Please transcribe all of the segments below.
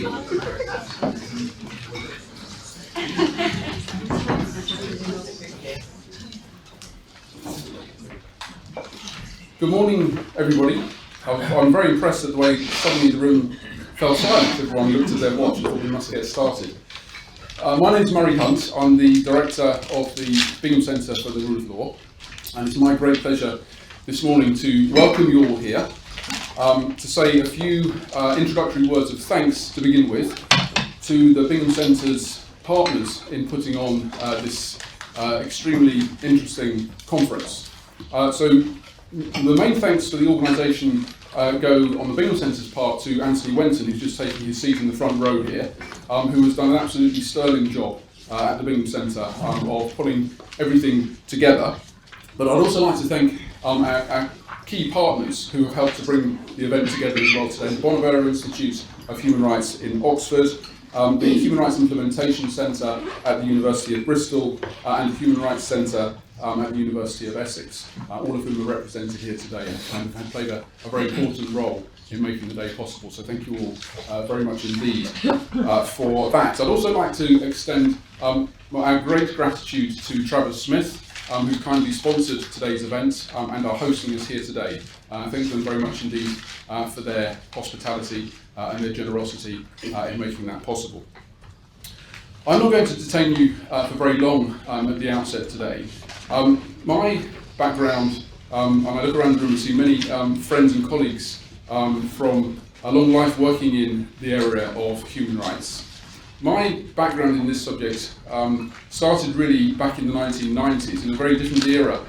Good morning, everybody. I'm very impressed at the way suddenly the room fell silent. Everyone looked at their watch and thought we must get started. My name is Murray Hunt. I'm the director of the Bingham Centre for the Rule of Law, and it's my great pleasure this morning to welcome you all here, to say a few introductory words of thanks to begin with to the Bingham Centre's partners in putting on this extremely interesting conference. So the main thanks for the organisation go on the Bingham Centre's part to Anthony Wenton, who's just taking his seat in the front row here, who has done an absolutely sterling job at the Bingham Centre of putting everything together. But I'd also like to thank our key partners who have helped to bring the event together as well today. The Bonavera Institute of Human Rights in Oxford, the Human Rights Implementation Centre at the University of Bristol, and the Human Rights Centre at the University of Essex, all of whom are represented here today and have played a very important role in making the day possible. So thank you all very much indeed for that. I'd also like to extend our great gratitude to Travis Smith, who kindly sponsored today's event and are hosting us here today. Thank them very much indeed for their hospitality and their generosity in making that possible. I'm not going to detain you for very long at the outset today. My background, and I look around the room and see many friends and colleagues from a long life working in the area of human rights. My background in this subject started really back in the 1990s, in a very different era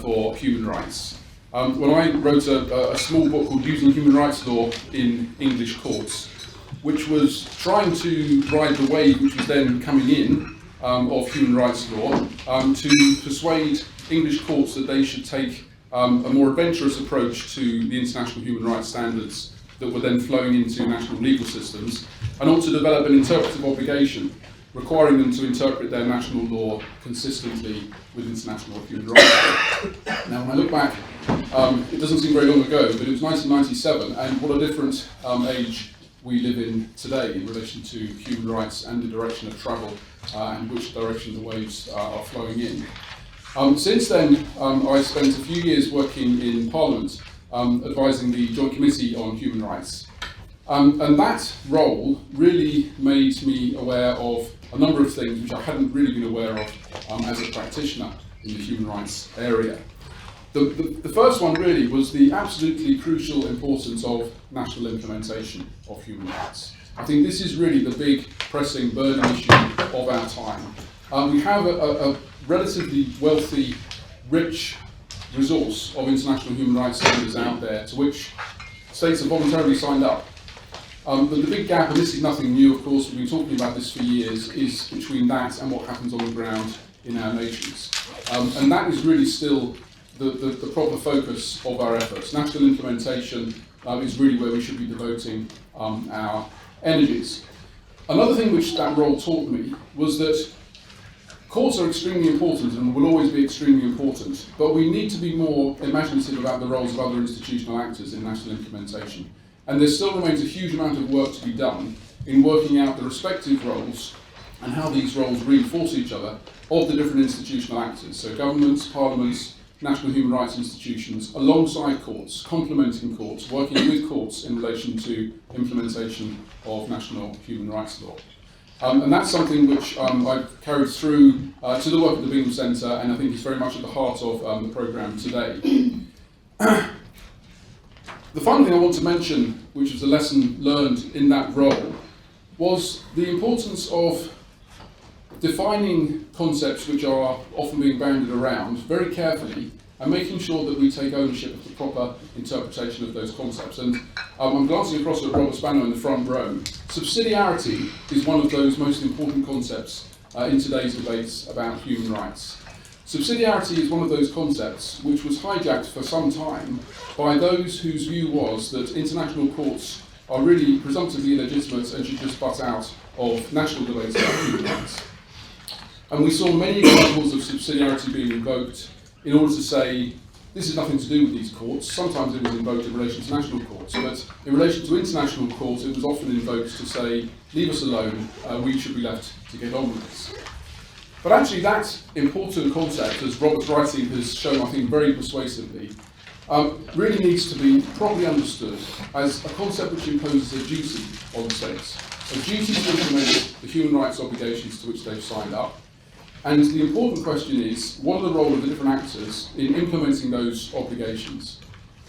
for human rights. When I wrote a small book called Using Human Rights Law in English Courts, which was trying to ride the wave which was then coming in of human rights law to persuade English courts that they should take a more adventurous approach to the international human rights standards that were then flowing into national legal systems, and ought to develop an interpretive obligation requiring them to interpret their national law consistently with international human rights. Now, when I look back, it doesn't seem very long ago, but it was 1997, and what a different age we live in today in relation to human rights and the direction of travel and which direction the waves are flowing in. Since then, I spent a few years working in Parliament advising the Joint Committee on Human Rights. And that role really made me aware of a number of things which I hadn't really been aware of as a practitioner in the human rights area. The first one really was the absolutely crucial importance of national implementation of human rights. I think this is really the big pressing burning issue of our time. We have a relatively wealthy, rich resource of international human rights standards out there to which states have voluntarily signed up. But the big gap, and this is nothing new of course, we've been talking about this for years, is between that and what happens on the ground in our nations. And that is really still the proper focus of our efforts. National implementation is really where we should be devoting our energies. Another thing which that role taught me was that courts are extremely important and will always be extremely important, but we need to be more imaginative about the roles of other institutional actors in national implementation. And there still remains a huge amount of work to be done in working out the respective roles and how these roles reinforce each other of the different institutional actors. So governments, parliaments, national human rights institutions, alongside courts, complementing courts, working with courts in relation to implementation of national human rights law. And that's something which I've carried through to the work at the Bingham Centre, and I think is very much at the heart of the programme today. The final thing I want to mention, which was a lesson learned in that role, was the importance of defining concepts which are often being bounded around very carefully and making sure that we take ownership of the proper interpretation of those concepts. And I'm glancing across at Robert Spano in the front row. Subsidiarity is one of those most important concepts in today's debates about human rights. Subsidiarity is one of those concepts which was hijacked for some time by those whose view was that international courts are really presumptively illegitimate and should just butt out of national debates about human rights. And we saw many examples of subsidiarity being invoked in order to say this is nothing to do with these courts. Sometimes it was invoked in relation to national courts, but in relation to international courts, it was often invoked to say, leave us alone, we should be left to get on with this. But actually that important concept, as Robert's writing has shown, I think, very persuasively, really needs to be properly understood as a concept which imposes a duty on states, a duty to implement the human rights obligations to which they've signed up. And the important question is, what are the role of the different actors in implementing those obligations?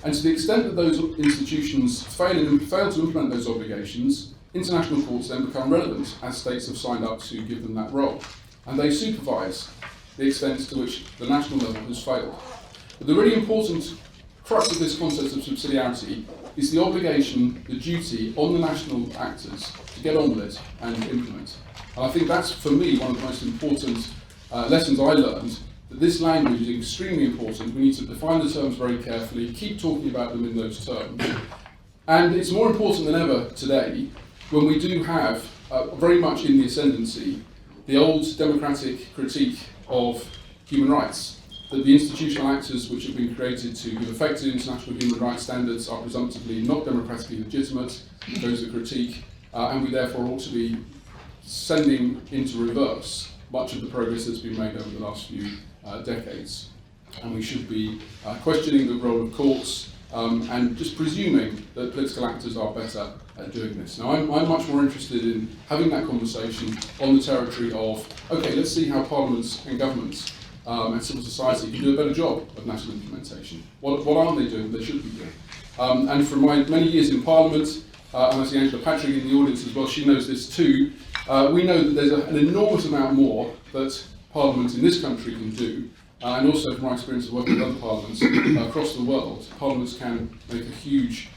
And to the extent that those institutions fail to implement those obligations, international courts then become relevant as states have signed up to give them that role. And they supervise the extent to which the national level has failed. But the really important crux of this concept of subsidiarity is the obligation, the duty on the national actors to get on with it and implement. And I think that's, for me, one of the most important lessons I learned, that this language is extremely important. We need to define the terms very carefully, keep talking about them in those terms. And it's more important than ever today, when we do have, very much in the ascendancy, the old democratic critique of human rights, that the institutional actors which have been created to give effect to international human rights standards are presumptively not democratically legitimate, those are critique, and we therefore ought to be sending into reverse much of the progress that's been made over the last few decades. And we should be questioning the role of courts and just presuming that political actors are better at doing this. Now, I'm much more interested in having that conversation on the territory of, okay, let's see how parliaments and governments and civil society can do a better job of national implementation. What aren't they doing they should be doing? And from my many years in Parliament, and I see Angela Patrick in the audience as well, she knows this too, we know that there's an enormous amount more that Parliament in this country can do, and also from my experience of working with other parliaments across the world, parliaments can make a huge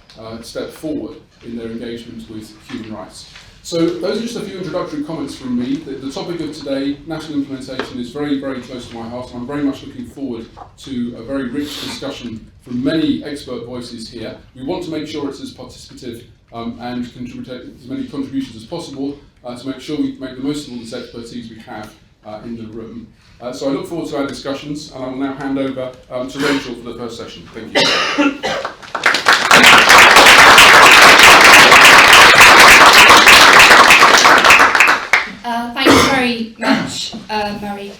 step forward in their engagement with human rights. So those are just a few introductory comments from me. The topic of today, national implementation, is very, very close to my heart, and I'm very much looking forward to a very rich discussion from many expert voices here. We want to make sure it's as participative and contribute as many contributions as possible to make sure we make the most of all this expertise we have in the room. So I look forward to our discussions, and I will now hand over to Rachel for the first session. Thank you. Thank you very much, Murray.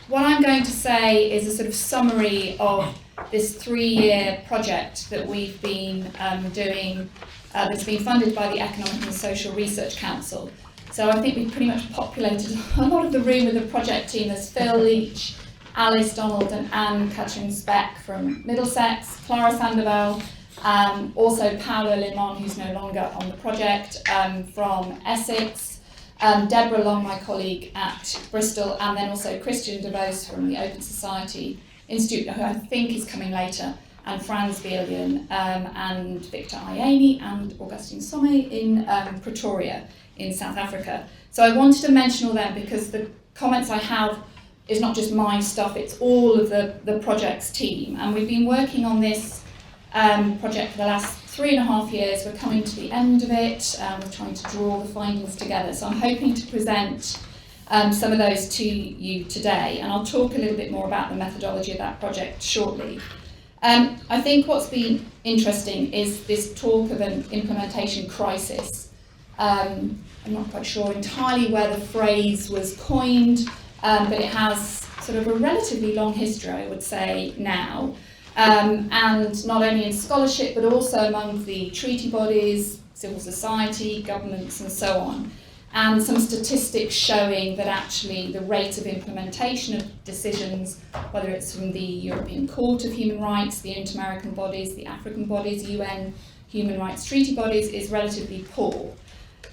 What I'm going to say is a sort of summary of this 3-year project that we've been doing, that's been funded by the Economic and Social Research Council. So I think we've pretty much populated a lot of the room with the project team. There's Phil Leach, Alice Donald and Anne Catherine-Speck from Middlesex, Clara Sandoval, also Paolo Limon, who's no longer on the project, from Essex, Deborah Long, my colleague at Bristol, and then also Christian DeVos from the Open Society Institute, who I think is coming later, and Franz Bielian, and Victor Ayeni and Augustine Somme in Pretoria in South Africa. So I wanted to mention all them because the comments I have is not just my stuff, it's all of the project's team. And we've been working on this project for the last 3.5 years. We're coming to the end of it. We're trying to draw the findings together. So I'm hoping to present some of those to you today. And I'll talk a little bit more about the methodology of that project shortly. I think what's been interesting is this talk of an implementation crisis. I'm not quite sure entirely where the phrase was coined, but it has sort of a relatively long history, I would say, now. And not only in scholarship, but also among the treaty bodies, civil society, governments, and so on. And some statistics showing that actually the rate of implementation of decisions, whether it's from the European Court of Human Rights, the Inter-American bodies, the African bodies, UN human rights treaty bodies, is relatively poor.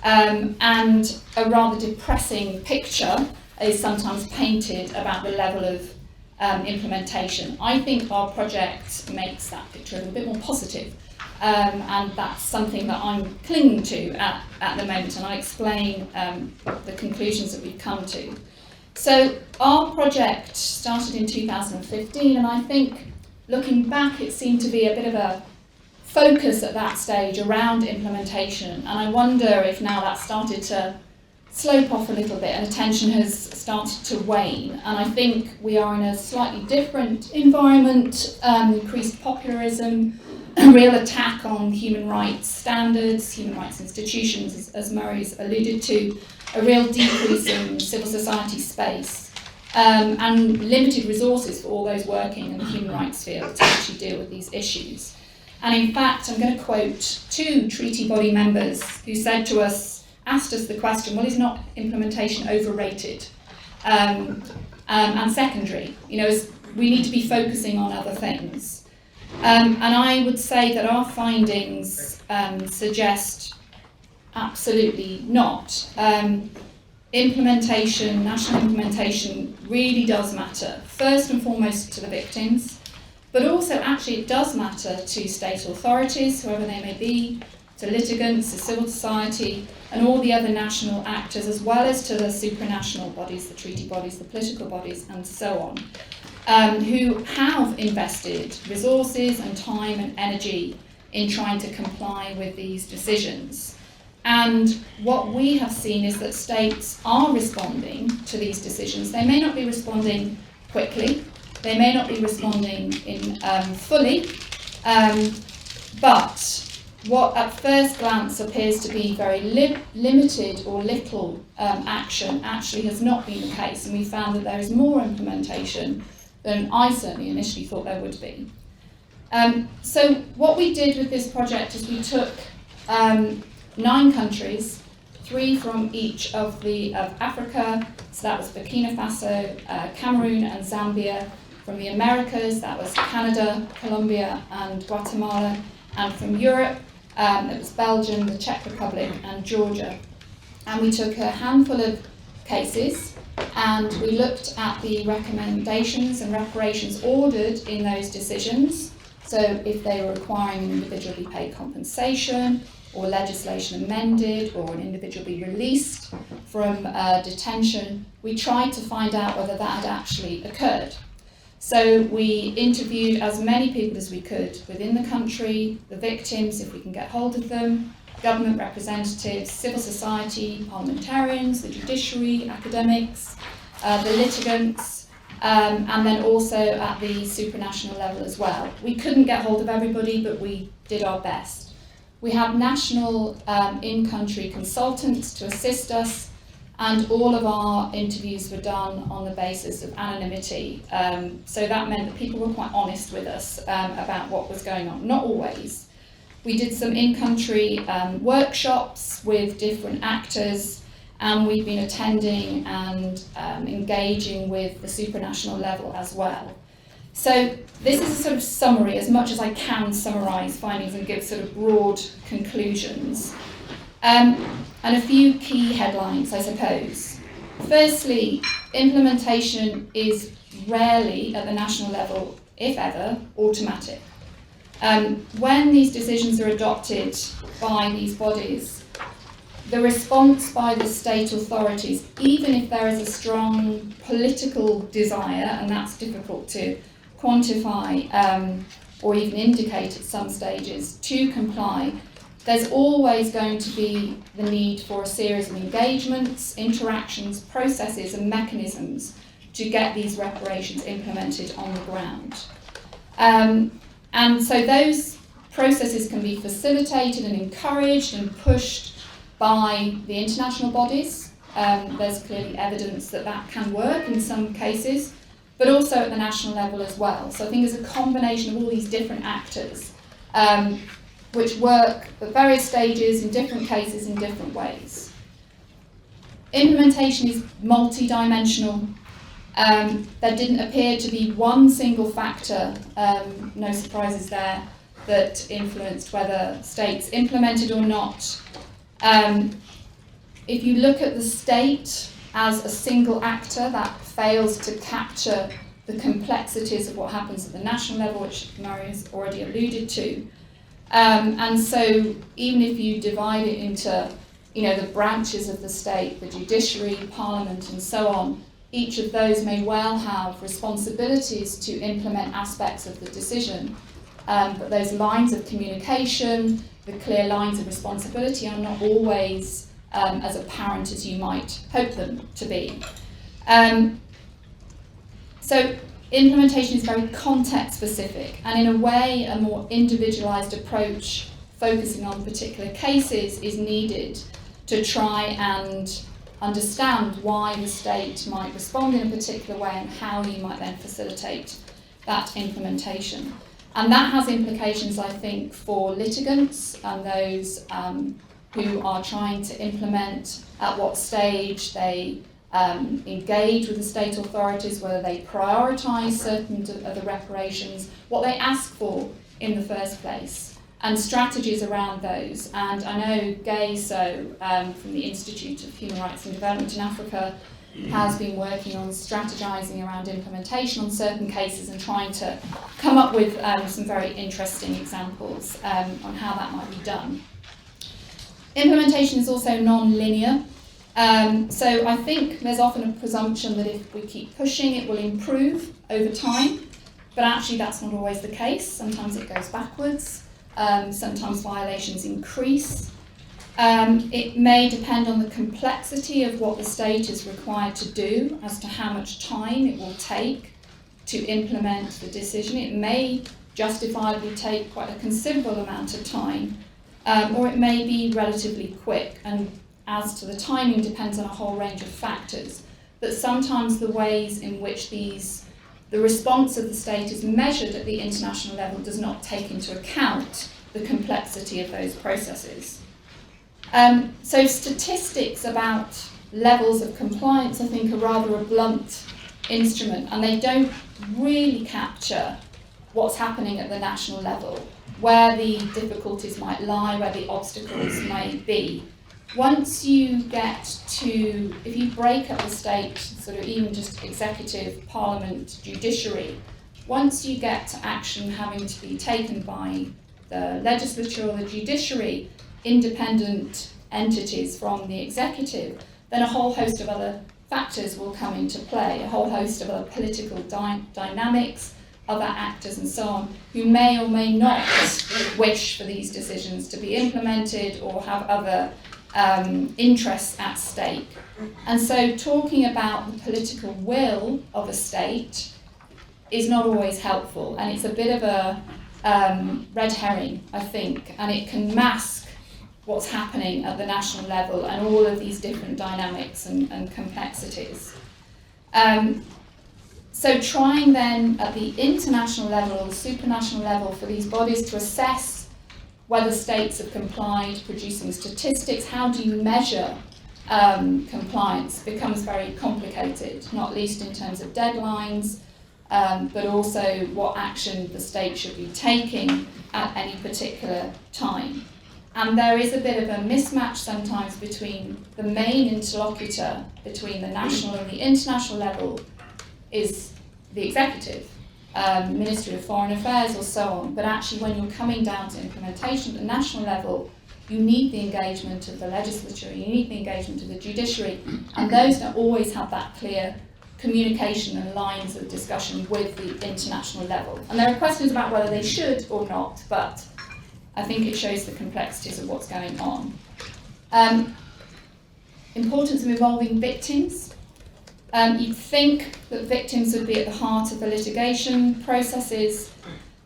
And a rather depressing picture is sometimes painted about the level of implementation. I think our project makes that picture a little bit more positive, and that's something that I'm clinging to at the moment, and I'll explain the conclusions that we've come to. So our project started in 2015, and I think looking back it seemed to be a bit of a focus at that stage around implementation, and I wonder if now that's started to slope off a little bit and attention has started to wane. And I think we are in a slightly different environment, increased popularism, a real attack on human rights standards, human rights institutions, as Murray's alluded to, a real decrease in civil society space, and limited resources for all those working in the human rights field to actually deal with these issues. And in fact, I'm going to quote 2 treaty body members who said to us, asked us the question, well, is not implementation overrated and secondary? You know, we need to be focusing on other things. And I would say that our findings suggest absolutely not. Implementation, national implementation really does matter, first and foremost to the victims, but also actually it does matter to state authorities, whoever they may be, to litigants, to civil society, and all the other national actors, as well as to the supranational bodies, the treaty bodies, the political bodies, and so on, who have invested resources and time and energy in trying to comply with these decisions. And what we have seen is that states are responding to these decisions. They may not be responding quickly, they may not be responding in fully, but what at first glance appears to be very limited or little action actually has not been the case, and we found that there is more implementation than I certainly initially thought there would be. So what we did with this project is we took 9 countries, 3 from each of Africa, so that was Burkina Faso, Cameroon and Zambia. From the Americas, that was Canada, Colombia and Guatemala, and from Europe, it was Belgium, the Czech Republic and Georgia. And we took a handful of cases and we looked at the recommendations and reparations ordered in those decisions. So if they were requiring an individual be paid compensation, or legislation amended, or an individual be released from detention, we tried to find out whether that had actually occurred. So we interviewed as many people as we could within the country, the victims, if we can get hold of them, government representatives, civil society, parliamentarians, the judiciary, academics, the litigants, and then also at the supranational level as well. We couldn't get hold of everybody, but we did our best. We had national in-country consultants to assist us, and all of our interviews were done on the basis of anonymity. So that meant that people were quite honest with us about what was going on. Not always. We did some in-country workshops with different actors, and we've been attending and engaging with the supranational level as well. So this is a sort of summary, as much as I can summarise findings and give sort of broad conclusions. And a few key headlines, I suppose. Firstly, implementation is rarely at the national level, if ever, automatic. When these decisions are adopted by these bodies, the response by the state authorities, even if there is a strong political desire, and that's difficult to quantify or even indicate at some stages, to comply, there's always going to be the need for a series of engagements, interactions, processes and mechanisms to get these reparations implemented on the ground. And so those processes can be facilitated and encouraged and pushed by the international bodies. There's clearly evidence that that can work in some cases, but also at the national level as well. So I think it's a combination of all these different actors which work at various stages in different cases in different ways. Implementation is multi-dimensional. There didn't appear to be one single factor, no surprises there, that influenced whether states implemented or not. If you look at the state as a single actor, that fails to capture the complexities of what happens at the national level, which Murray has already alluded to. And so even if you divide it into, the branches of the state, the judiciary, parliament, and so on, each of those may well have responsibilities to implement aspects of the decision. But those lines of communication, the clear lines of responsibility are not always as apparent as you might hope them to be. So implementation is very context specific, and in a way a more individualised approach focusing on particular cases is needed to try and understand why the state might respond in a particular way and how you might then facilitate that implementation. And that has implications, I think, for litigants and those who are trying to implement, at what stage they engage with the state authorities, whether they prioritise certain of the reparations, what they ask for in the first place, and strategies around those. And I know Gay from the Institute of Human Rights and Development in Africa has been working on strategising around implementation on certain cases and trying to come up with some very interesting examples on how that might be done. Implementation is also non-linear. So I think there's often a presumption that if we keep pushing, it will improve over time, but actually that's not always the case. Sometimes it goes backwards, sometimes violations increase. It may depend on the complexity of what the state is required to do as to how much time it will take to implement the decision. It may justifiably take quite a considerable amount of time, or it may be relatively quick, and as to the timing depends on a whole range of factors. But sometimes the ways in which the response of the state is measured at the international level does not take into account the complexity of those processes. So statistics about levels of compliance, I think, are rather a blunt instrument, and they don't really capture what's happening at the national level, where the difficulties might lie, where the obstacles may be. Once you get to, if you break up the state, sort of even just executive, parliament, judiciary, once you get to action having to be taken by the legislature or the judiciary, independent entities from the executive, then a whole host of other factors will come into play, a whole host of other political dynamics, other actors and so on, who may or may not wish for these decisions to be implemented or have other interests at stake. And so talking about the political will of a state is not always helpful, and it's a bit of a red herring, I think, and it can mask what's happening at the national level and all of these different dynamics and complexities. So trying then at the international level or the supranational level for these bodies to assess whether states have complied, producing statistics, how do you measure compliance, becomes very complicated, not least in terms of deadlines, but also what action the state should be taking at any particular time. And there is a bit of a mismatch sometimes between the main interlocutor between the national and the international level is the executive, Ministry of Foreign Affairs or so on, but actually when you're coming down to implementation at the national level, you need the engagement of the legislature, you need the engagement of the judiciary, and those don't always have that clear communication and lines of discussion with the international level. And there are questions about whether they should or not, but I think it shows the complexities of what's going on. Importance of involving victims. You'd think that victims would be at the heart of the litigation processes.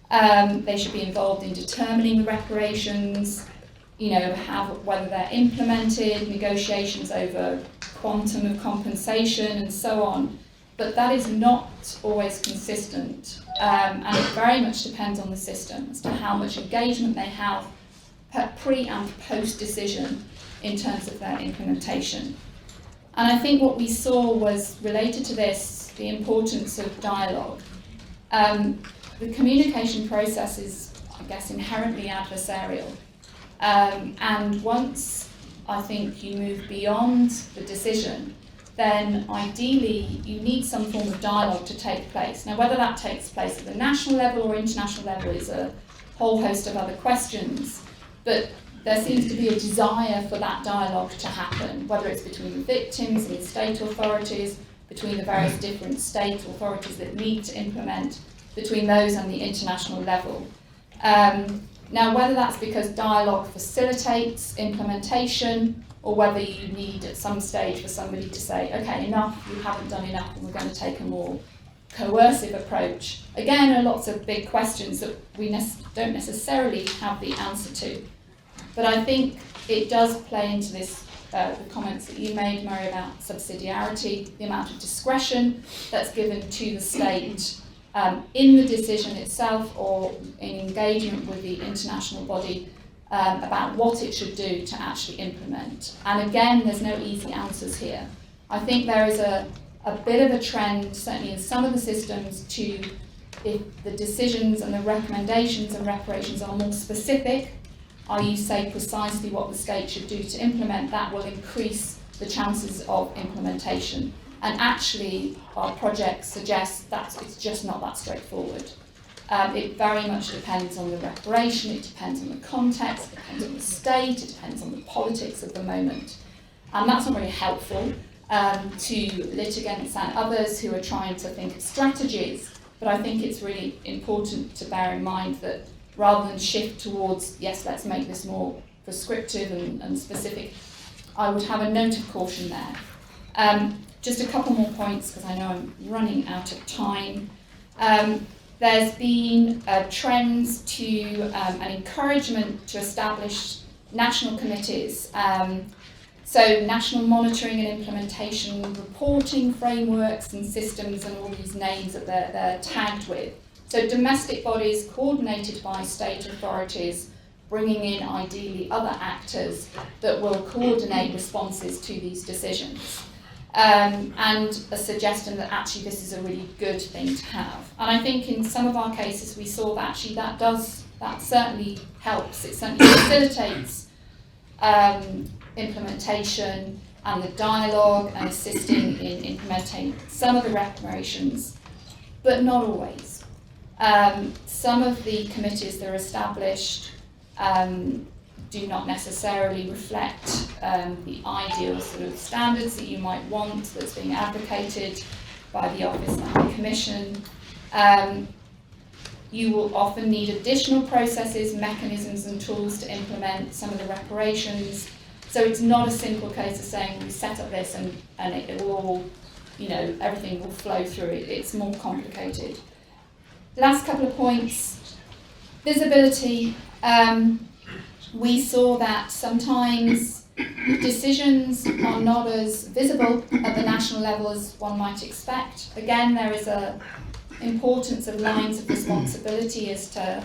They should be involved in determining the reparations, whether they're implemented, negotiations over quantum of compensation and so on. But that is not always consistent, and it very much depends on the system as to how much engagement they have pre and post decision in terms of their implementation. And I think what we saw was related to this, the importance of dialogue. The communication process is, I guess, inherently adversarial. And once I think you move beyond the decision, then ideally you need some form of dialogue to take place. Now, whether that takes place at the national level or international level is a whole host of other questions, but there seems to be a desire for that dialogue to happen, whether it's between the victims and the state authorities, between the various different state authorities that need to implement, between those and the international level. Now, whether that's because dialogue facilitates implementation, or whether you need at some stage for somebody to say, okay, enough, you haven't done enough, and we're going to take a more coercive approach. Again, are lots of big questions that we don't necessarily have the answer to. But I think it does play into this, the comments that you made, Murray, about subsidiarity, the amount of discretion that's given to the state in the decision itself or in engagement with the international body about what it should do to actually implement. And again, there's no easy answers here. I think there is a bit of a trend, certainly in some of the systems, to, if the decisions and the recommendations and reparations are more specific, i.e. say precisely what the state should do to implement, that will increase the chances of implementation. And actually, our project suggests that it's just not that straightforward. It very much depends on the reparation, it depends on the context, it depends on the state, it depends on the politics of the moment. And that's not very helpful to litigants and others who are trying to think of strategies, but I think it's really important to bear in mind that rather than shift towards, yes, let's make this more prescriptive and specific, I would have a note of caution there. Just a couple more points, because I know I'm running out of time. There's been trends to an encouragement to establish national committees. So national monitoring and implementation, reporting frameworks and systems and all these names that they're tagged with. So domestic bodies coordinated by state authorities, bringing in ideally other actors that will coordinate responses to these decisions. And a suggestion that actually this is a really good thing to have. And I think in some of our cases we saw that actually that certainly helps. It certainly facilitates implementation and the dialogue and assisting in implementing some of the reparations, but not always. Some of the committees that are established do not necessarily reflect the ideal sort of standards that you might want that's being advocated by the Office and the Commission. You will often need additional processes, mechanisms and tools to implement some of the reparations. So it's not a simple case of saying we set up this and it will all, everything will flow through it. It's more complicated. Last couple of points. Visibility. We saw that sometimes decisions are not as visible at the national level as one might expect. Again, there is a importance of lines of responsibility as to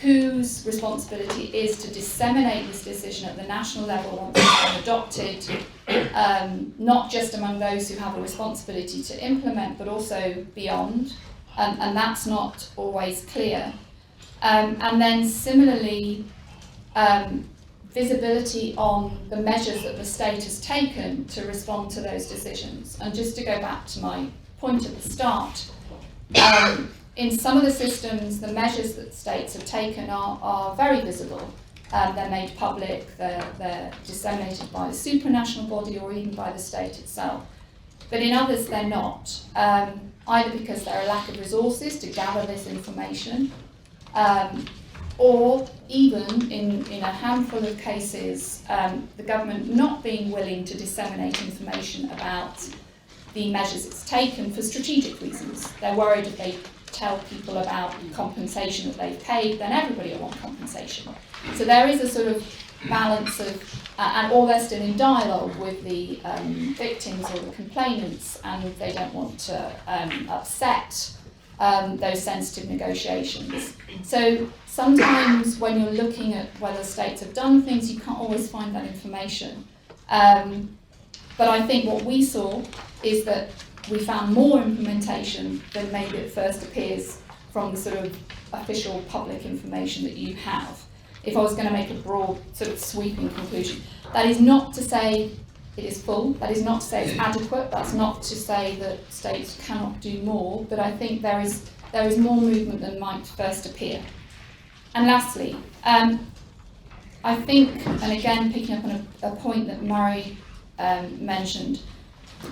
whose responsibility is to disseminate this decision at the national level once it's been adopted, not just among those who have a responsibility to implement, but also beyond, and that's not always clear. And then similarly, visibility on the measures that the state has taken to respond to those decisions. And just to go back to my point at the start, in some of the systems, the measures that states have taken are very visible. They're made public, they're disseminated by the supranational body or even by the state itself. But in others, they're not, either because there are a lack of resources to gather this information, or even in a handful of cases, the government not being willing to disseminate information about the measures it's taken for strategic reasons. They're worried if they tell people about compensation that they've paid, then everybody will want compensation. So there is a sort of balance of, or they're still in dialogue with the victims or the complainants, and they don't want to upset those sensitive negotiations. So sometimes when you're looking at whether states have done things, you can't always find that information. But I think what we saw is that we found more implementation than maybe at first appears from the sort of official public information that you have. If I was going to make a broad sort of sweeping conclusion, that is not to say it is full, that is not to say it's adequate, that's not to say that states cannot do more, but I think there is more movement than might first appear. And lastly, I think, and again picking up on a point that Murray mentioned,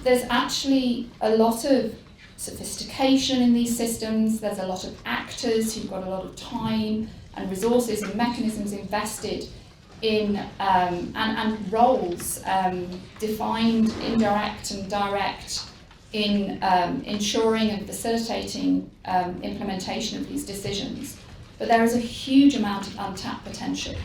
there's actually a lot of sophistication in these systems, there's a lot of actors who've got a lot of time and resources and mechanisms invested in and roles defined, indirect and direct, in ensuring and facilitating implementation of these decisions. But there is a huge amount of untapped potential.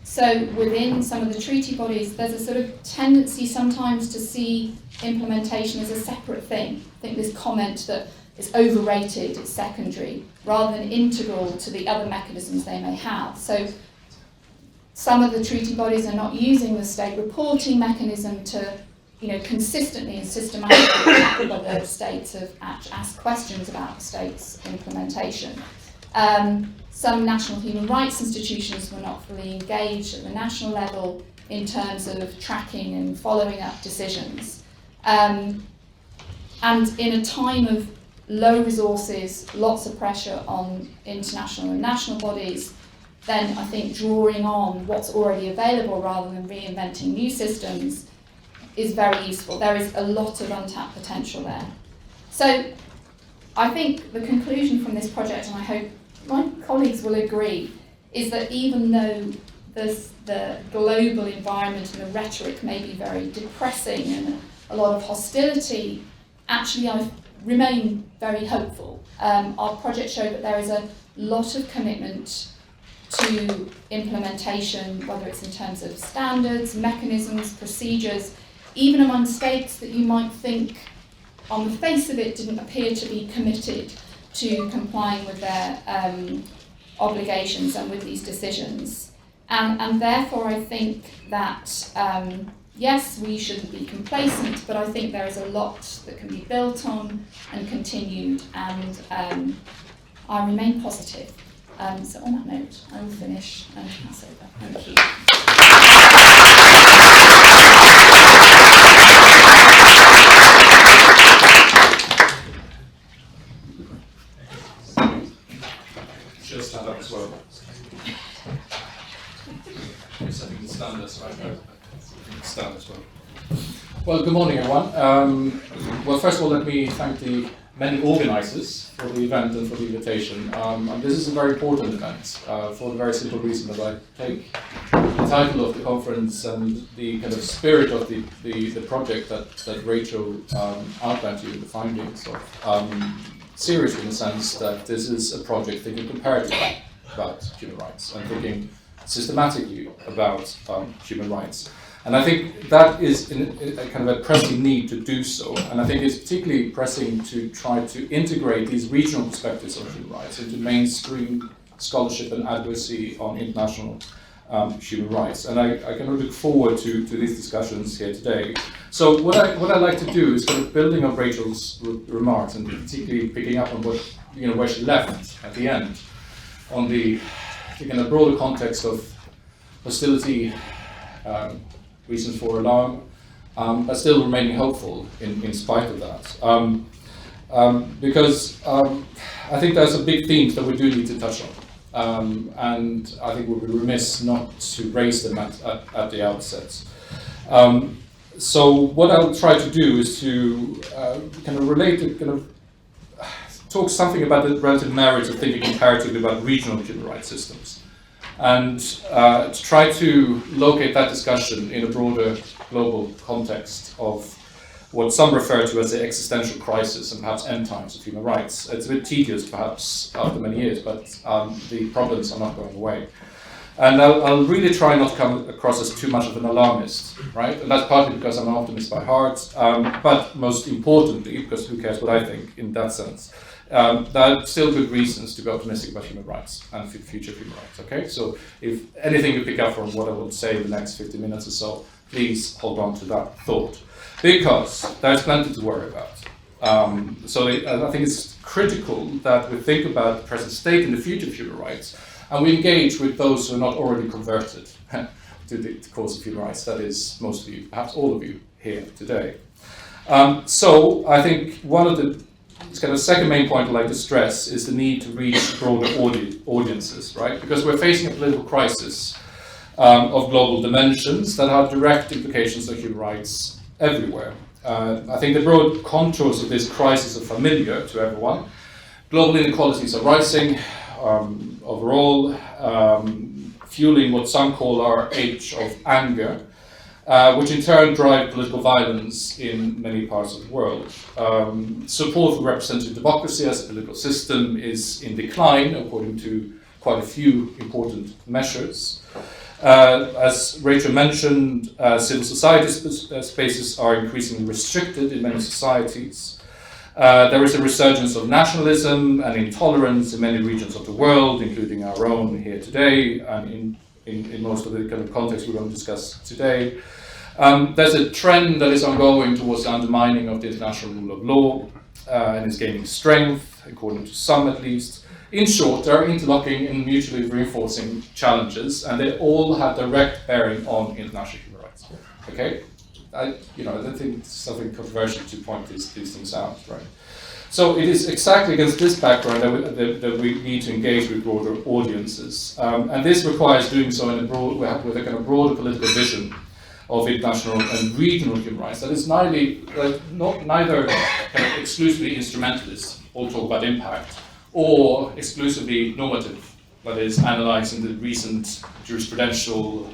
So within some of the treaty bodies, there's a sort of tendency sometimes to see implementation as a separate thing. I think this comment that it's overrated, it's secondary, rather than integral to the other mechanisms they may have. So some of the treaty bodies are not using the state reporting mechanism to, consistently and systematically track whether states have asked questions about the state's implementation. Some national human rights institutions were not fully engaged at the national level in terms of tracking and following up decisions. And in a time of low resources, lots of pressure on international and national bodies, then I think drawing on what's already available rather than reinventing new systems is very useful. There is a lot of untapped potential there. So I think the conclusion from this project, and I hope my colleagues will agree, is that even though the global environment and the rhetoric may be very depressing and a lot of hostility, actually I remain very hopeful. Our project showed that there is a lot of commitment to implementation, whether it's in terms of standards, mechanisms, procedures, even among states that you might think on the face of it didn't appear to be committed to complying with their obligations and with these decisions. And therefore I think that, yes, we shouldn't be complacent, but I think there is a lot that can be built on and continued, and I remain positive. So on that note, I will finish and pass over. Thank you. Just stand up as well. Yes, I think the stand as well. Stand as well. Well, good morning, everyone. Well, first of all, let me thank the many organisers for the event and for the invitation. And this is a very important event for the very simple reason that I take the title of the conference and the kind of spirit of the project that Rachel outlined to you, the findings of, seriously in the sense that this is a project thinking comparatively about human rights and thinking systematically about human rights. And I think that is a kind of a pressing need to do so. And I think it's particularly pressing to try to integrate these regional perspectives of human rights into mainstream scholarship and advocacy on international human rights. And I kind of look forward to these discussions here today. So what I like to do is kind of building on Rachel's remarks and particularly picking up on what, where she left at the end on the kind of broader context of hostility, reasons for alarm, but still remaining hopeful in spite of that. Because I think there's some big themes that we do need to touch on. And I think we'll be remiss not to raise them at the outset. So what I'll try to do is to kind of talk something about the relative merits of thinking comparatively about regional human rights systems, and to try to locate that discussion in a broader global context of what some refer to as the existential crisis and perhaps end times of human rights. It's a bit tedious perhaps after many years, but the problems are not going away. And I'll really try not to come across as too much of an alarmist, right? And that's partly because I'm an optimist by heart, but most importantly, because who cares what I think in that sense, there are still good reasons to be optimistic about human rights and future human rights, okay? So if anything you pick up from what I will say in the next 50 minutes or so, please hold on to that thought, because there's plenty to worry about. So I think it's critical that we think about the present state and the future of human rights, and we engage with those who are not already converted to the cause of human rights. That is most of you, perhaps all of you here today. So I think one of the kind of second main point I'd like to stress is the need to reach broader audiences, right? Because we're facing a political crisis of global dimensions that have direct implications on human rights everywhere. I think the broad contours of this crisis are familiar to everyone. Global inequalities are rising, overall, fueling what some call our age of anger, which in turn drive political violence in many parts of the world. Support for representative democracy as a political system is in decline, according to quite a few important measures. As Rachel mentioned, civil society spaces are increasingly restricted in many societies. There is a resurgence of nationalism and intolerance in many regions of the world, including our own here today, and in most of the kind of context we're going to discuss today. There's a trend that is ongoing towards the undermining of the international rule of law, and is gaining strength, according to some at least. In short, there are interlocking and mutually reinforcing challenges, and they all have direct bearing on international human rights. Okay, I don't think it's something controversial to point these things out, right? So it is exactly against this background that we need to engage with broader audiences, and this requires doing so in with a kind of broader political vision of international and regional human rights that is neither kind of exclusively instrumentalist, all talk about impact, or exclusively normative, that is analysing the recent jurisprudential,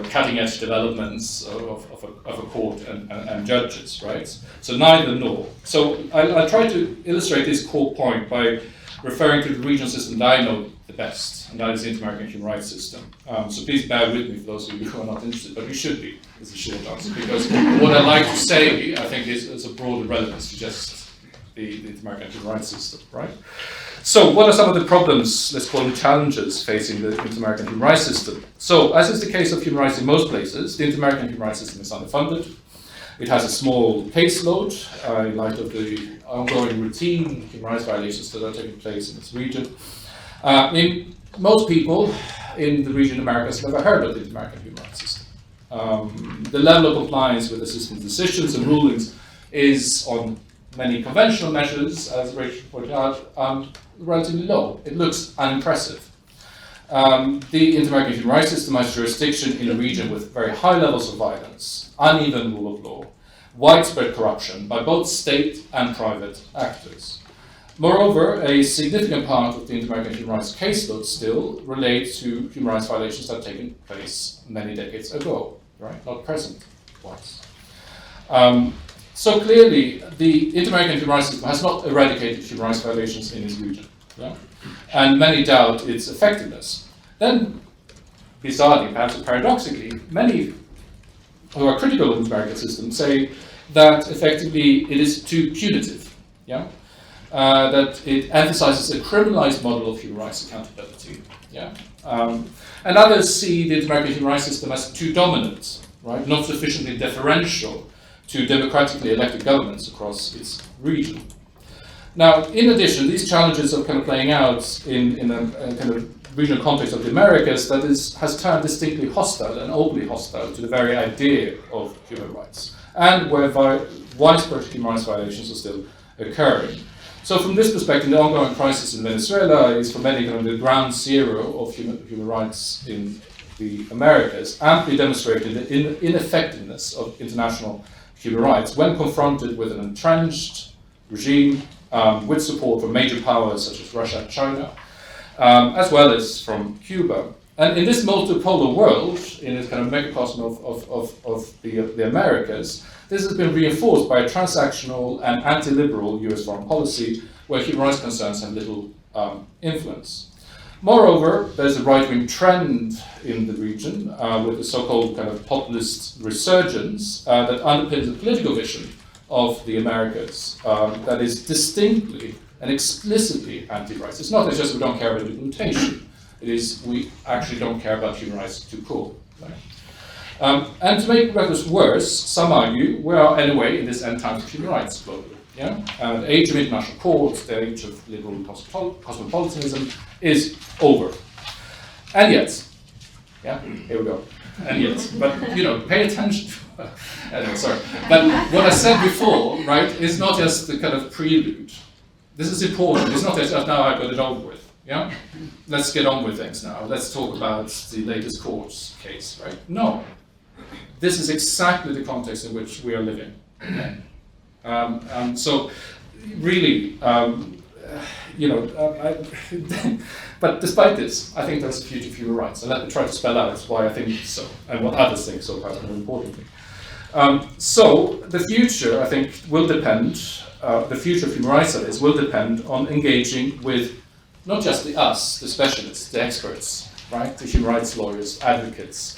cutting-edge developments of a court and judges, right? So neither nor. So I'll try to illustrate this core point by referring to the regional system that I know the best, and that is the Inter-American Human Rights System. So please bear with me for those of you who are not interested, but you should be, is the short answer, because what I'd like to say, I think, is a broader relevance to just the Inter-American Human Rights System, right? So what are some of the problems, let's call them challenges, facing the Inter-American Human Rights System? So, as is the case of human rights in most places, the Inter-American Human Rights System is underfunded. It has a small caseload in light of the ongoing routine human rights violations that are taking place in its region. Most people in the region of Americas have never heard of the Inter-American Human Rights System. The level of compliance with the system's decisions and rulings is, on many conventional measures, as Rachel pointed out, relatively low. It looks unimpressive. The Inter-American Human Rights System has jurisdiction in a region with very high levels of violence, uneven rule of law, widespread corruption by both state and private actors. Moreover, a significant part of the Inter-American Human Rights caseload still relates to human rights violations that have taken place many decades ago, right? Not present ones. So clearly, the Inter-American Human Rights System has not eradicated human rights violations in its region, yeah? And many doubt its effectiveness. Then, bizarrely, perhaps paradoxically, many who are critical of the American system say that effectively it is too punitive, yeah? That it emphasizes a criminalized model of human rights accountability, yeah? And others see the American human rights system as too dominant, right? Not sufficiently deferential to democratically elected governments across its region. Now, in addition, these challenges are kind of playing out in a kind of regional context of the Americas that has turned distinctly hostile and openly hostile to the very idea of human rights, and where widespread human rights violations are still occurring. So from this perspective, the ongoing crisis in Venezuela is for many kind of the ground zero of human rights in the Americas, amply demonstrating the ineffectiveness of international human rights when confronted with an entrenched regime with support from major powers such as Russia and China, as well as from Cuba. And in this multipolar world, in this kind of megacosm of the Americas, this has been reinforced by a transactional and anti-liberal US foreign policy where human rights concerns have little influence. Moreover, there's a right-wing trend in the region with the so-called kind of populist resurgence that underpins the political vision of the Americas that is distinctly and explicitly anti-rights. It's not just we don't care about implementation, it is we actually don't care about human rights too cool. Right? And to make matters worse, some argue we are anyway in this end times of human rights globally. Yeah? The age of international courts, the age of liberal cosmopolitanism is over. And yet, yeah, here we go. And yet, but pay attention to anyway, sorry. But what I said before, right, is not just the kind of prelude. This is important. It's not just now I've got it over with. Yeah? Let's get on with things now. Let's talk about the latest court case, right? No. This is exactly the context in which we are living. Okay? So, really, but despite this, I think there's a future of human rights, and let me try to spell out why I think so, and what others think so, perhaps more importantly. So the future, I think, will depend, the future of human rights, that is, will depend on engaging with not just the specialists, the experts, right, the human rights lawyers, advocates,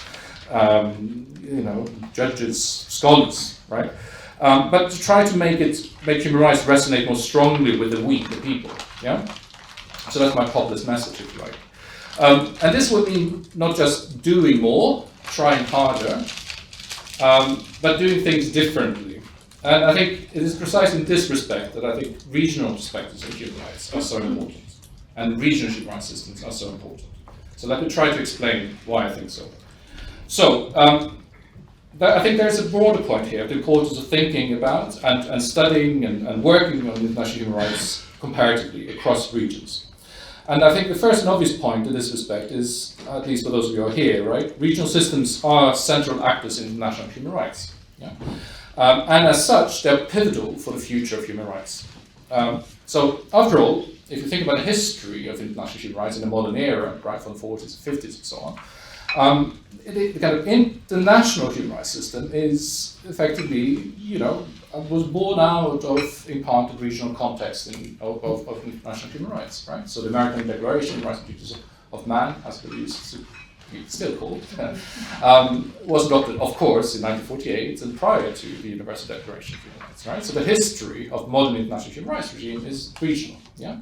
judges, scholars, right, but to try to make human rights resonate more strongly with the weak, the people, yeah? So that's my populist message, if you like. And this would mean not just doing more, trying harder, but doing things differently. And I think it is precisely in this respect that I think regional perspectives of human rights are so important, and regional human rights systems are so important. So let me try to explain why I think so. So, I think there's a broader point here, the importance of thinking about and studying and working on international human rights comparatively across regions. And I think the first and obvious point in this respect is, at least for those of you who are here, right, regional systems are central actors in international human rights. Yeah? And as such, they're pivotal for the future of human rights. So, after all, if you think about the history of international human rights in the modern era, right, from the 40s and 50s and so on, the kind of international human rights system is effectively, was born out of, in part, the regional context of international human rights, right? So the American Declaration of Rights and Duties of Man, as it used to be still called, was adopted, of course, in 1948 and prior to the Universal Declaration of Human Rights, right? So the history of modern international human rights regime is regional, yeah?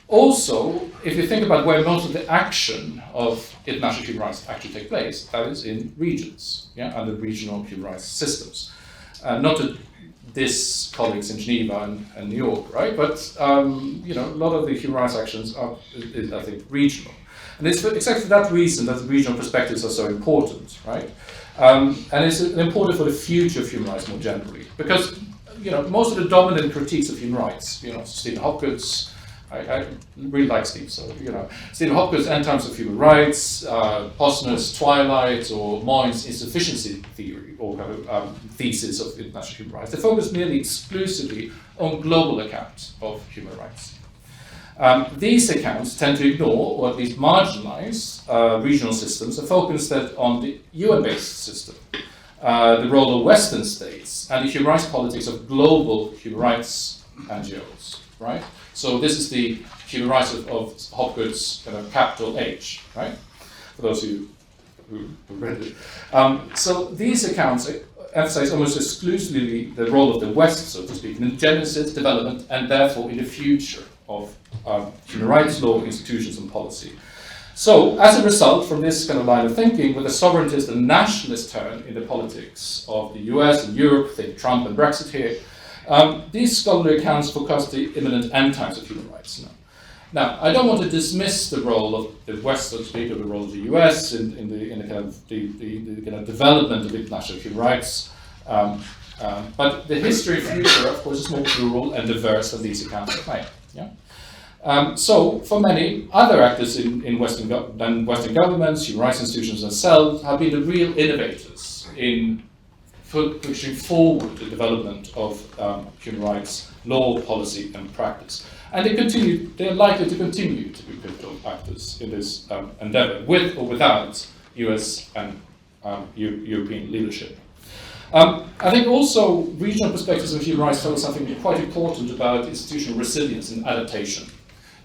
Also, if you think about where most of the action of international human rights actually take place, that is in regions, yeah, under regional human rights systems. Not to diss colleagues in Geneva and New York, right? But a lot of the human rights actions are, I think, regional, and it's exactly for that reason that the regional perspectives are so important, right? And it's important for the future of human rights more generally, because most of the dominant critiques of human rights, Stephen Hopgood's. I really like Steve, so Stephen Hopgood's End Times of Human Rights, Posner's Twilight, or Moyne's insufficiency theory, or kind of thesis of international human rights. They focus nearly exclusively on global accounts of human rights. These accounts tend to ignore, or at least marginalize, regional systems and focus instead on the UN-based system, the role of Western states, and the human rights politics of global human rights NGOs, right? So this is the human rights of Hopgood's kind of capital H, right? For those who read it. So these accounts emphasize almost exclusively the role of the West, so to speak, in the genesis, development, and therefore in the future of human rights law, institutions, and policy. So, as a result from this kind of line of thinking, with a sovereigntist and nationalist turn in the politics of the US and Europe, think Trump and Brexit here, these scholarly accounts forecast the imminent end times of human rights. Now, I don't want to dismiss the role of the West, so to speak, or the role of the US in the kind of development of international human rights. But the history and future, of course, is more plural and diverse than these accounts are made. Yeah? So, for many other actors in Western governments, human rights institutions themselves have been the real innovators in pushing forward the development of human rights law, policy, and practice. And they're likely to continue to be pivotal actors in this endeavor, with or without US and European leadership. I think also regional perspectives of human rights tell us something quite important about institutional resilience and adaptation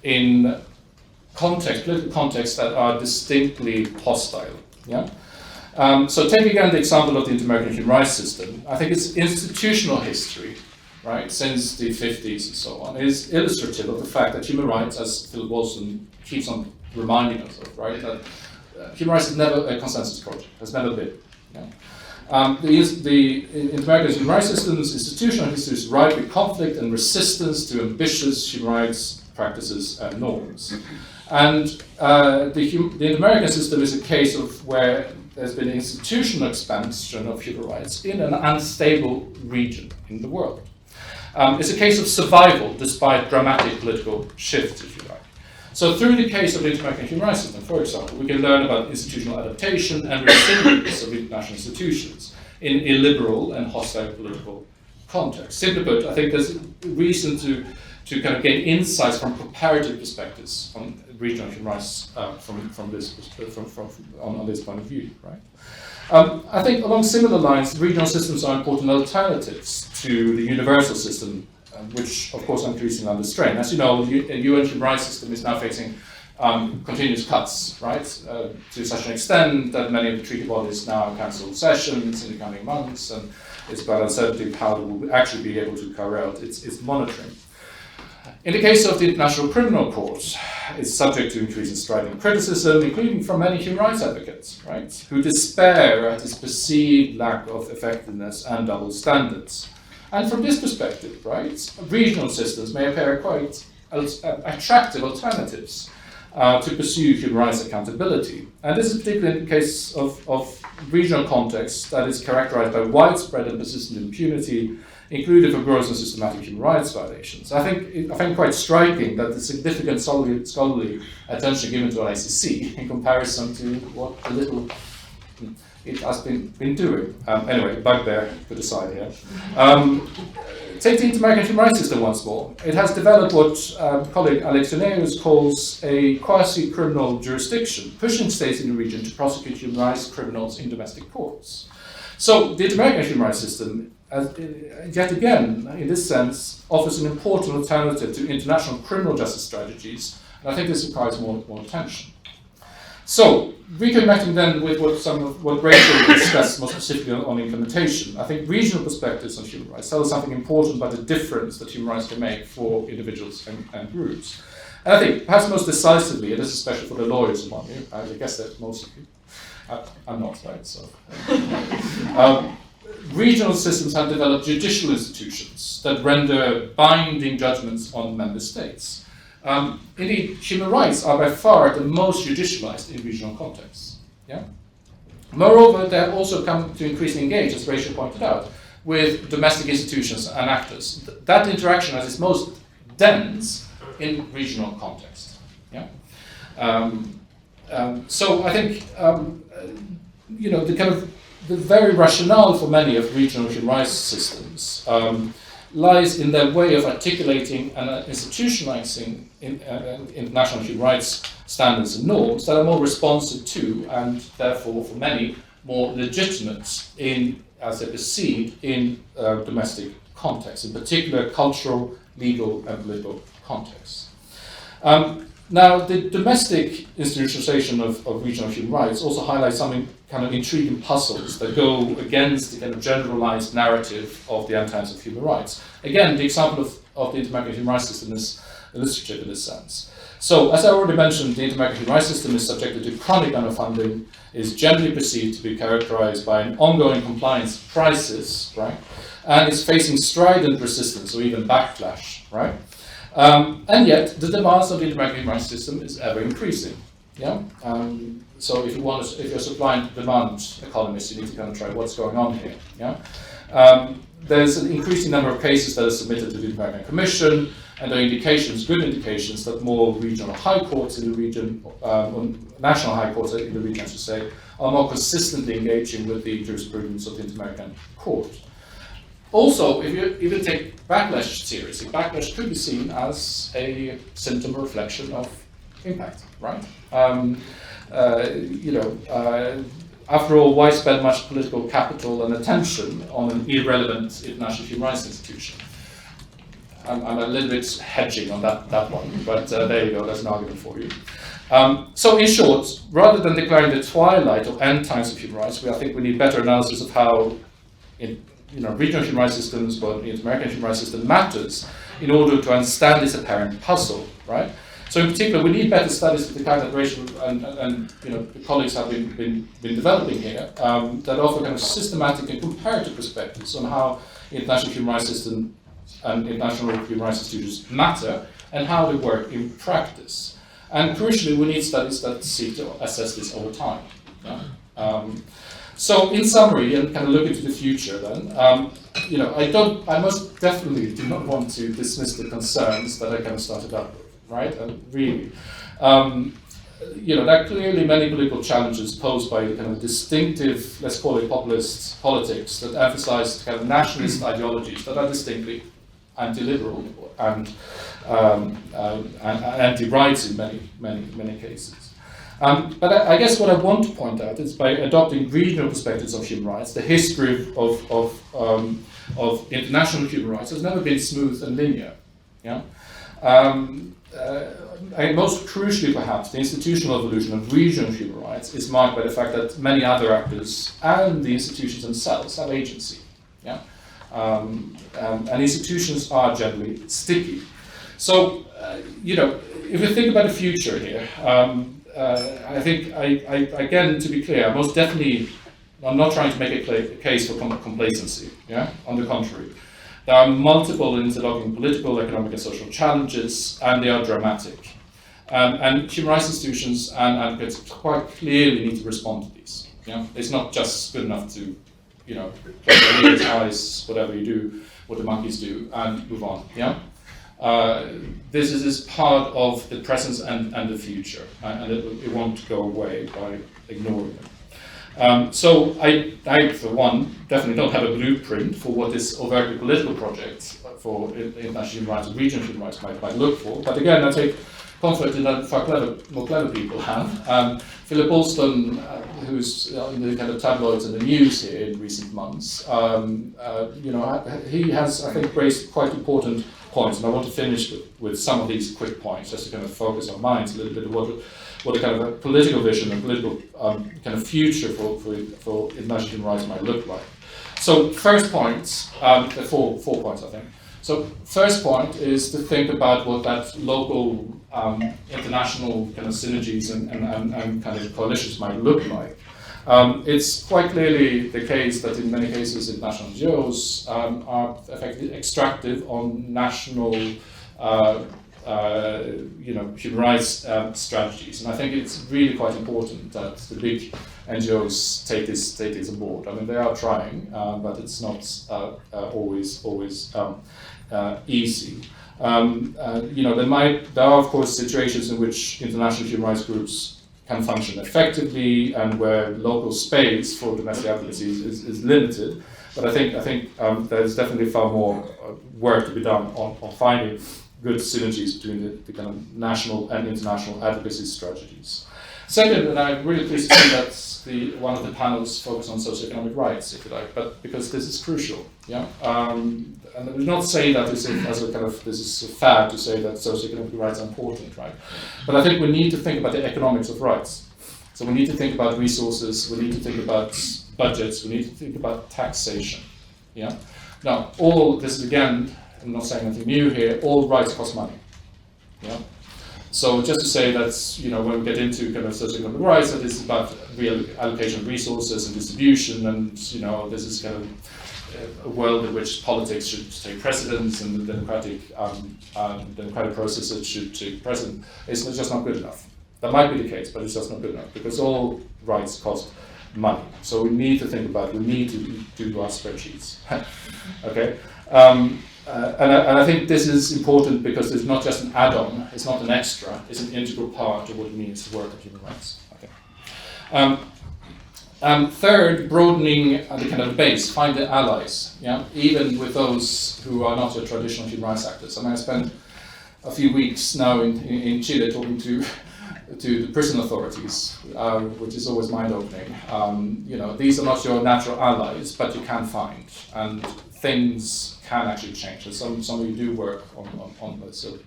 in political contexts that are distinctly hostile. Yeah? So take again the example of the Inter-American human rights system. I think its institutional history, right, since the 50s and so on, is illustrative of the fact that human rights, as Philip Wilson keeps on reminding us of, right, that human rights is never a consensus project, has never been. Yeah? The Inter-American human rights system's institutional history is rife with conflict and resistance to ambitious human rights practices and norms. And the Inter-American system is a case of where there's been institutional expansion of human rights in an unstable region in the world. It's a case of survival despite dramatic political shifts, if you like. So through the case of the Inter-American human rights system, for example, we can learn about institutional adaptation and resilience of international institutions in illiberal and hostile political contexts. Simply put, I think there's reason to to kind of gain insights from comparative perspectives on regional human rights on this point of view, right? I think along similar lines, regional systems are important alternatives to the universal system, which of course are increasingly under strain. As you know, the UN human rights system is now facing continuous cuts, right? To such an extent that many of the treaty bodies now cancel sessions in the coming months, and it's quite uncertain how they will actually be able to carry out its monitoring. In the case of the International Criminal Court, it's subject to increasing strident criticism, including from many human rights advocates, right, who despair at its perceived lack of effectiveness and double standards. And from this perspective, right, regional systems may appear quite attractive alternatives to pursue human rights accountability. And this is particularly in the case of regional contexts that is characterized by widespread and persistent impunity, including for gross and systematic human rights violations. I find quite striking that the significant scholarly attention given to ICC in comparison to what the little it has been doing. Anyway, bugbear put aside here. Take the Inter-American human rights system once more. It has developed what colleague Alex Yoneus calls a quasi-criminal jurisdiction, pushing states in the region to prosecute human rights criminals in domestic courts. So the Inter-American human rights system, yet again, in this sense, offers an important alternative to international criminal justice strategies, and I think this requires more attention. So, reconnecting then with what Rachel discussed more specifically on implementation, I think regional perspectives on human rights tell us something important about the difference that human rights can make for individuals and groups. And I think perhaps most decisively, and this is especially for the lawyers among you, I guess that most of you, I'm not, right? So, regional systems have developed judicial institutions that render binding judgments on member states. Indeed, human rights are by far the most judicialized in regional contexts. Yeah? Moreover, they have also come to increasingly engage, as Rachel pointed out, with domestic institutions and actors. That interaction is most dense in regional context. Yeah? So I think the very rationale for many of regional human rights systems lies in their way of articulating and institutionalizing international human rights standards and norms that are more responsive to, and therefore for many, more legitimate as they're perceived in domestic contexts, in particular cultural, legal, and political contexts. Now, the domestic institutionalization of regional human rights also highlights some kind of intriguing puzzles that go against the kind of generalized narrative of the end-times of human rights. Again, the example of the Inter-American human rights system is illustrative in this sense. So, as I already mentioned, the Inter-American human rights system is subjected to chronic underfunding, is generally perceived to be characterized by an ongoing compliance crisis, right? And is facing strident resistance or even backlash, right? And yet, the demands of the Inter-American human rights system is ever increasing. Yeah. So if you're a supply and demand economist, you need to kind of try what's going on here. Yeah. There's an increasing number of cases that are submitted to the Inter-American Commission, and there are good indications that more regional high courts in the region, or national high courts in the region, I should say, are more consistently engaging with the jurisprudence of the Inter-American Court. Also, if you take backlash seriously, backlash could be seen as a symptom or reflection of impact, right? After all, why spend much political capital and attention on an irrelevant international human rights institution? I'm a little bit hedging on that one, but there you go, there's an argument for you. So in short, rather than declaring the twilight or end times of human rights, I think we need better analysis of how regional human rights systems, but the Inter-American human rights system matters in order to understand this apparent puzzle, right? So in particular, we need better studies of the kind that Rachel and the colleagues have been developing here that offer kind of systematic and comparative perspectives on how international human rights system and international human rights institutions matter and how they work in practice. And crucially, we need studies that seek to assess this over time. Yeah? So in summary, and kind of look into the future then, I most definitely do not want to dismiss the concerns that I kind of started up with, right? Really. There are clearly many political challenges posed by kind of distinctive, let's call it populist politics that emphasize kind of nationalist ideologies that are distinctly anti-liberal and anti-rights in many cases. But I guess what I want to point out is by adopting regional perspectives of human rights, the history of international human rights has never been smooth and linear. Yeah? And most crucially, perhaps, the institutional evolution of regional human rights is marked by the fact that many other actors and the institutions themselves have agency. Yeah? And institutions are generally sticky. So, if we think about the future here, I think, again, to be clear, most definitely, I'm not trying to make a case for complacency. Yeah? On the contrary. There are multiple interlocking political, economic, and social challenges, and they are dramatic. And human rights institutions and advocates quite clearly need to respond to these. Yeah? It's not just good enough to, close your ears, eyes, whatever you do, what the monkeys do, and move on. Yeah? This is part of the present and the future, and it won't go away by ignoring them. So I, for one, definitely don't have a blueprint for what this overtly political project for international human rights and regional human rights might look for. But again, I take comfort in that far more clever people have. Philip Alston, who's in the kind of tabloids and the news here in recent months, he has, I think, raised quite important points, and I want to finish with some of these quick points, just to kind of focus our minds a little bit of what a kind of a political vision and political kind of future for international human rights might look like. So first point, there are four points, I think. So first point is to think about what that local international kind of synergies and kind of coalitions might look like. It's quite clearly the case that in many cases international NGOs are effectively extractive on national human rights strategies, and I think it's really quite important that the big NGOs take this on board. I mean, they are trying, but it's not always easy. There are of course situations in which international human rights groups can function effectively, and where local space for domestic advocacy is limited. But I think there's definitely far more work to be done on finding good synergies between the kind of national and international advocacy strategies. Second, and I'm really pleased to see that one of the panels focused on socioeconomic rights, if you like, but because this is crucial. Yeah, and I would not say that this is a fad to say that socioeconomic rights are important, right? But I think we need to think about the economics of rights. So we need to think about resources. We need to think about budgets. We need to think about taxation. Yeah. Now, all this is again, I'm not saying anything new here. All rights cost money. Yeah. So just to say that, when we get into kind of socioeconomic rights, that it's about reallocation of resources and distribution, and this is kind of a world in which politics should take precedence and the democratic processes should take precedence. It's just not good enough. That might be the case, but it's just not good enough because all rights cost money. So we need to think about. We need to do our spreadsheets. Okay. And I think this is important because it's not just an add-on, it's not an extra, it's an integral part of what it means to work on human rights. Okay. Third, broadening the kind of base, find the allies, yeah? Even with those who are not your traditional human rights actors. I mean, I spent a few weeks now in Chile talking to the prison authorities, which is always mind-opening. These are not your natural allies, but you can find, and things can actually change. And some of you do work on this, so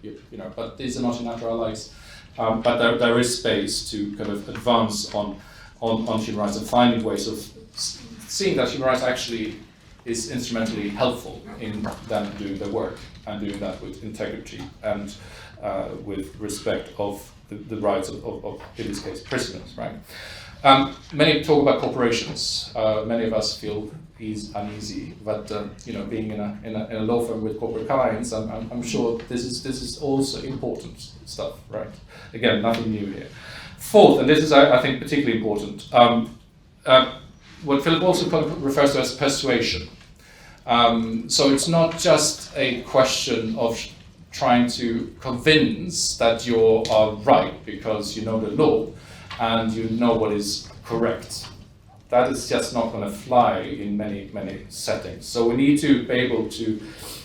but these are not your natural allies. But there is space to kind of advance on human rights and finding ways of seeing that human rights actually is instrumentally helpful in them doing their work and doing that with integrity and with respect of the rights of in this case, prisoners, right? Many talk about corporations. Many of us feel uneasy, but being in a law firm with corporate clients, I'm sure this is also important stuff, right? Again, nothing new here. Fourth, and this is I think particularly important, what Philip also refers to as persuasion. So it's not just a question of trying to convince that you are right because you know the law and you know what is correct. that is just not going to fly in many settings. So we need to be able to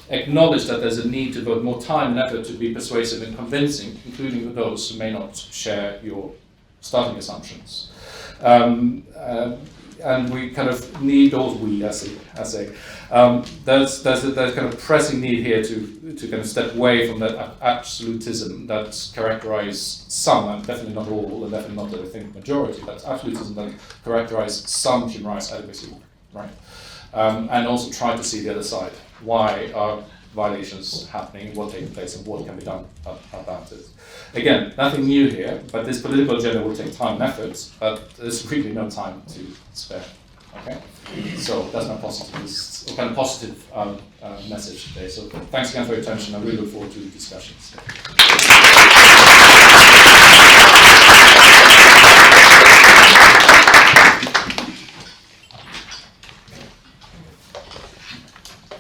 acknowledge that there's a need to devote more time and effort to be persuasive and convincing, including with those who may not share your starting assumptions. And we kind of need those, there's a kind of pressing need here to kind of step away from that absolutism that characterizes some, and definitely not all, and definitely not, I think, majority, that's absolutism that characterizes some human rights advocacy, right? And also try to see the other side. Why are violations happening, what taking place, and what can be done about it? Again, nothing new here, but this political agenda will take time and effort, but there's really no time to spare. Okay, so that's my positive message today. So thanks again for your attention. I really look forward to the discussions.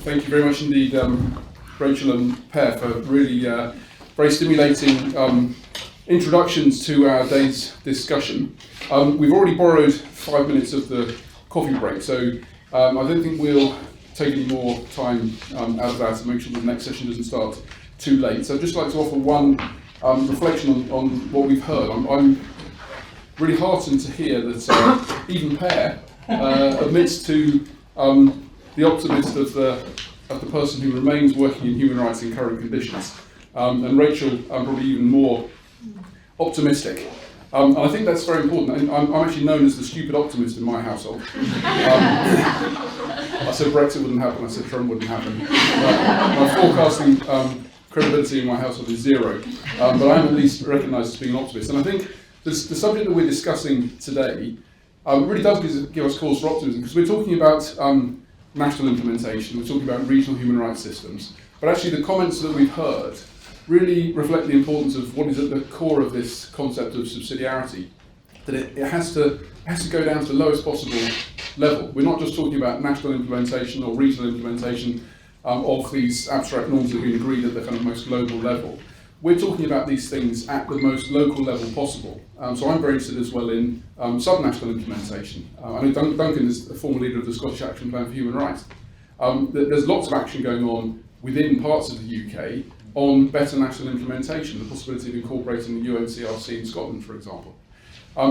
Thank you very much indeed, Rachel and Per, for really very stimulating introductions to our day's discussion. We've already borrowed 5 minutes of the coffee break, so I don't think we'll take any more time out of that to make sure that the next session doesn't start too late. So I'd just like to offer one reflection on what we've heard. I'm really heartened to hear that even Per admits to the optimist of the person who remains working in human rights in current conditions. And Rachel, probably even more optimistic. And I think that's very important. I'm actually known as the stupid optimist in my household. I said Brexit wouldn't happen, I said Trump wouldn't happen. My forecasting credibility in my household is zero, but I'm at least recognised as being an optimist. And I think the subject that we're discussing today really does give us cause for optimism, because we're talking about national implementation, we're talking about regional human rights systems, but actually the comments that we've heard really reflect the importance of what is at the core of this concept of subsidiarity, that it has to go down to the lowest possible level. We're not just talking about national implementation or regional implementation of these abstract norms that have been agreed at the kind of most global level. We're talking about these things at the most local level possible. So I'm very interested as well in subnational implementation. I know Duncan is the former leader of the Scottish Action Plan for Human Rights. There's lots of action going on within parts of the UK on better national implementation, the possibility of incorporating the UNCRC in Scotland, for example.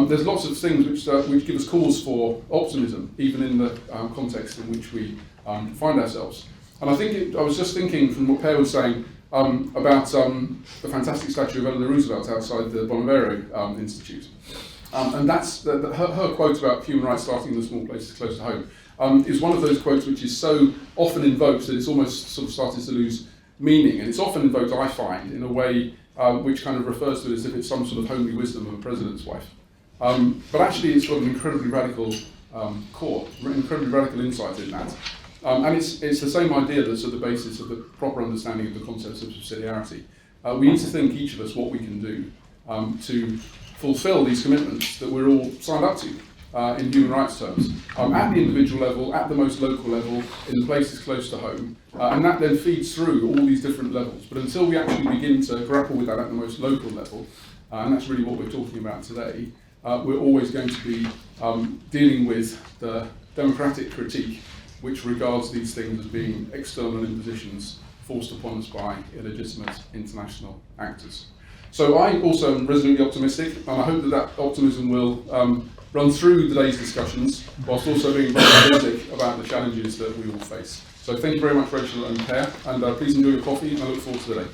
There's lots of things which give us cause for optimism, even in the context in which we find ourselves. And I think I was just thinking from what Per was saying about the fantastic statue of Eleanor Roosevelt outside the Bonavero Institute. And that's her quote about human rights starting in the small places close to home is one of those quotes which is so often invoked that it's almost sort of started to lose meaning. And it's often invoked, I find, in a way which kind of refers to it as if it's some sort of homely wisdom of a president's wife. But actually it's got an incredibly radical core, incredibly radical insight in that. And it's the same idea that's at the basis of the proper understanding of the concepts of subsidiarity. We need to think, each of us, what we can do to fulfil these commitments that we're all signed up to in human rights terms, at the individual level, at the most local level, in the places close to home, and that then feeds through all these different levels. But until we actually begin to grapple with that at the most local level, and that's really what we're talking about today, we're always going to be dealing with the democratic critique which regards these things as being external impositions forced upon us by illegitimate international actors. So I also am resolutely optimistic, and I hope that optimism will run through today's discussions, whilst also being very realistic about the challenges that we will face. So thank you very much, Rachel and Per, and please enjoy your coffee, and I look forward to the day.